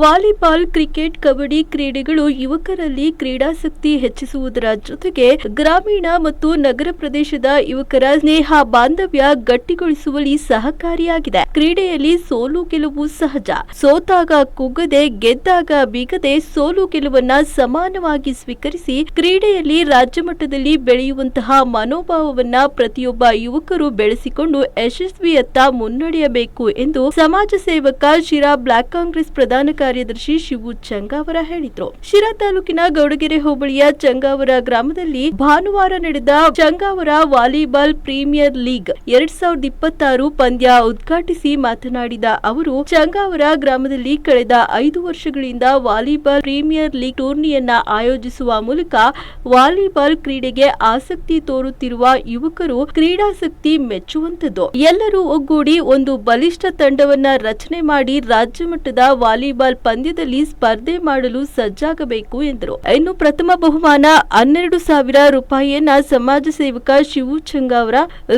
Volleyball, cricket, kabaddi ಕ್ರೀಡೆಗಳು ಯುವಕರಲ್ಲಿ ಕ್ರೀಡಾಸಕ್ತಿ ಹೆಚ್ಚಿಸುವುದರ ಜೊತೆಗೆ ಗ್ರಾಮೀಣ ಮತ್ತು ನಗರ ಪ್ರದೇಶದ ಯುವಕರ ಸ್ನೇಹ ಬಾಂಧವ್ಯ ಗಟ್ಟಿಗೊಳಿಸುವಲ್ಲಿ ಸಹಕಾರಿಯಾಗಿದೆ. ಕ್ರೀಡೆಯಲ್ಲಿ ಸೋಲು ಗೆಲುವು ಸಹಜ. ಸೋತಾಗ ಕುಗ್ಗದೆ, ಗೆದ್ದಾಗ ಬೀಗದೆ ಸೋಲು ಗೆಲುವನ್ನ ಸಮಾನವಾಗಿ ಸ್ವೀಕರಿಸಿ ಕ್ರೀಡೆಯಲ್ಲಿ ರಾಜ್ಯ ಮಟ್ಟದಲ್ಲಿ ಬೆಳೆಯುವಂತಹ ಮನೋಭಾವವನ್ನ ಪ್ರತಿಯೊಬ್ಬ ಯುವಕರು ಬೆಳೆಸಿಕೊಂಡು ಯಶಸ್ವಿಯತ್ತ ಮುನ್ನಡೆಯಬೇಕು ಎಂದು ಸಮಾಜ ಸೇವಕ ಶಿರಾ ಬ್ಲಾಕ್ ಕಾಂಗ್ರೆಸ್ ಪ್ರಧಾನ ಕಾರ್ಯದರ್ಶಿ ಶಿವು ಚಂಗಾವರ ಹೇಳಿದರು. ಶಿರಾ ತಾಲೂಕಿನ ಗೌಡಗೆರೆ ಹೋಬಳಿಯ ಚಂಗಾವರ ಗ್ರಾಮದಲ್ಲಿ ಭಾನುವಾರ ನಡೆದ ಚಂಗಾವರ ವಾಲಿಬಾಲ್ ಪ್ರೀಮಿಯರ್ ಲೀಗ್ 2026 ಪಂದ್ಯ ಉದ್ಘಾಟಿಸಿ ಮಾತನಾಡಿದ ಅವರು, ಚಂಗಾವರ ಗ್ರಾಮದಲ್ಲಿ ಕಳೆದ 5 ವರ್ಷಗಳಿಂದ ವಾಲಿಬಾಲ್ ಪ್ರೀಮಿಯರ್ ಲೀಗ್ ಟೂರ್ನಿಯನ್ನ ಆಯೋಜಿಸುವ ಮೂಲಕ ವಾಲಿಬಾಲ್ ಕ್ರೀಡೆಗೆ ಆಸಕ್ತಿ ತೋರುತ್ತಿರುವ ಯುವಕರು ಕ್ರೀಡಾಸಕ್ತಿ ಮೆಚ್ಚುವಂತದ್ದು. ಎಲ್ಲರೂ ಒಗ್ಗೂಡಿ ಒಂದು ಬಲಿಷ್ಠ ತಂಡವನ್ನ ರಚನೆ ಮಾಡಿ ರಾಜ್ಯ ಮಟ್ಟದ ವಾಲಿಬಾಲ್ ಪಂದ್ಯದಲ್ಲಿ ಸ್ಪರ್ಧೆ ಮಾಡಲು ಸಜ್ಜಾಗಬೇಕು ಎಂದರು. ಇನ್ನು ಪ್ರಥಮ ಬಹುಮಾನ 12,000 ರೂಪಾಯಿಯನ್ನ ಸಮಾಜ ಸೇವಕ ಶಿವು ಚಂಗಾವರ,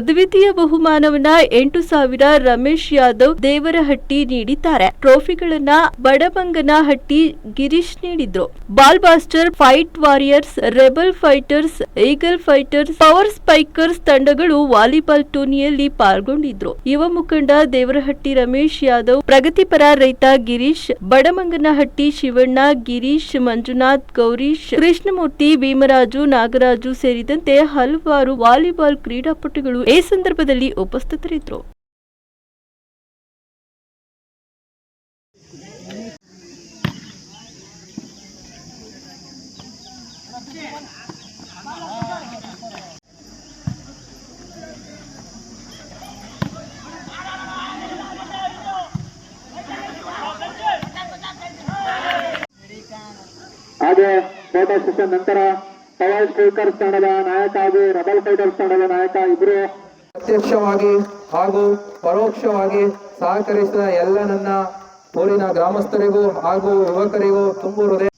ದ್ವಿತೀಯ ಬಹುಮಾನವನ್ನ 8,000 ರಮೇಶ್ ಯಾದವ್ ದೇವರಹಟ್ಟಿ ನೀಡಿದ್ದಾರೆ. ಟ್ರೋಫಿಗಳನ್ನ ಬಡಮಂಗನಹಟ್ಟಿ ಗಿರೀಶ್ ನೀಡಿದ್ರು. Ball buster, fight warriors, rebel fighters, eagle fighters, power spikers ತಂಡಗಳು ವಾಲಿಬಾಲ್ ಟೂರ್ನಿಯಲ್ಲಿ ಪಾಲ್ಗೊಂಡಿದ್ರು. ಯುವ ಮುಖಂಡ ದೇವರಹಟ್ಟಿ ರಮೇಶ್ ಯಾದವ್, ಪ್ರಗತಿಪರ ರೈತ ಗಿರೀಶ್, ಬಡಮಂಗನಹಟ್ಟಿ ಶಿವಣ್ಣ, ಗಿರೀಶ್, ಮಂಜುನಾಥ್, ಗೌರೀಶ್, ಕೃಷ್ಣಮೂರ್ತಿ, ಭೀಮರಾಜು, ನಾಗರಾಜು ಸೇರಿದಂತೆ ಹಲವಾರು ವಾಲಿಬಾಲ್ ಕ್ರೀಡಾಪಟುಗಳು ಈ ಸಂದರ್ಭದಲ್ಲಿ ಉಪಸ್ಥಿತರಿದ್ದರು. ಹಾಗೆ ಫೋಟೋ ಸೆಷನ್ ನಂತರ ಪವರ್ ಸ್ಟ್ರೈಕರ್ಸ್ ತಂಡದ ನಾಯಕ ಹಾಗೂ ರೆಬಲ್ ಫೈಟರ್ಸ್ ತಂಡದ ನಾಯಕ ಇಬ್ಬರು ಪ್ರತ್ಯಕ್ಷವಾಗಿ ಹಾಗೂ ಪರೋಕ್ಷವಾಗಿ ಸಹಕರಿಸಿದ ಎಲ್ಲ ನನ್ನ ಊರಿನ ಗ್ರಾಮಸ್ಥರಿಗೂ ಹಾಗೂ ಯುವಕರಿಗೂ ತುಂಬು ಹೃದಯ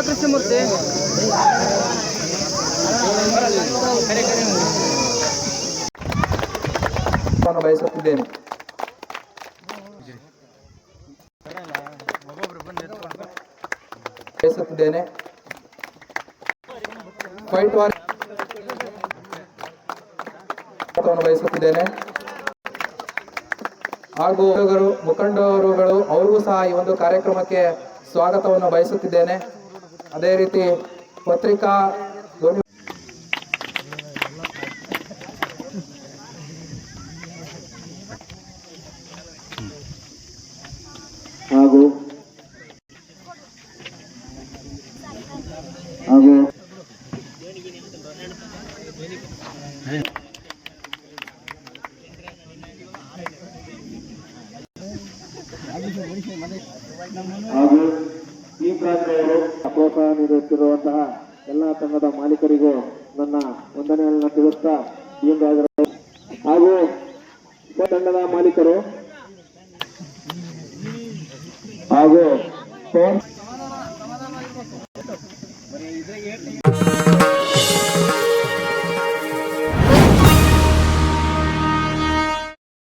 ಕೃಷ್ಣಮೂರ್ತಿ ಬಯಸುತ್ತಿದ್ದೇನೆ. ಫೈಟ್ ವಾರ್ ಬಯಸುತ್ತಿದ್ದೇನೆ ಹಾಗೂ ಮುಖಂಡರುಗಳು ಅವ್ರಿಗೂ ಸಹ ಈ ಒಂದು ಕಾರ್ಯಕ್ರಮಕ್ಕೆ ಸ್ವಾಗತವನ್ನು ಬಯಸುತ್ತಿದ್ದೇನೆ. ಅದೇ ರೀತಿ ಪತ್ರಿಕಾ ಹಾಗೂ ಈ ಪ್ರಾಂತದವರು ಪ್ರೋತ್ಸಾಹ ನೀಡುತ್ತಿರುವಂತಹ ಎಲ್ಲ ತಂಡದ ಮಾಲೀಕರಿಗೂ ನನ್ನ ವಂದನೆಗಳನ್ನು ತಿಳಿಸ್ತಾ ಹಾಗೂ ತಂಡದ ಮಾಲೀಕರು ಹಾಗೂ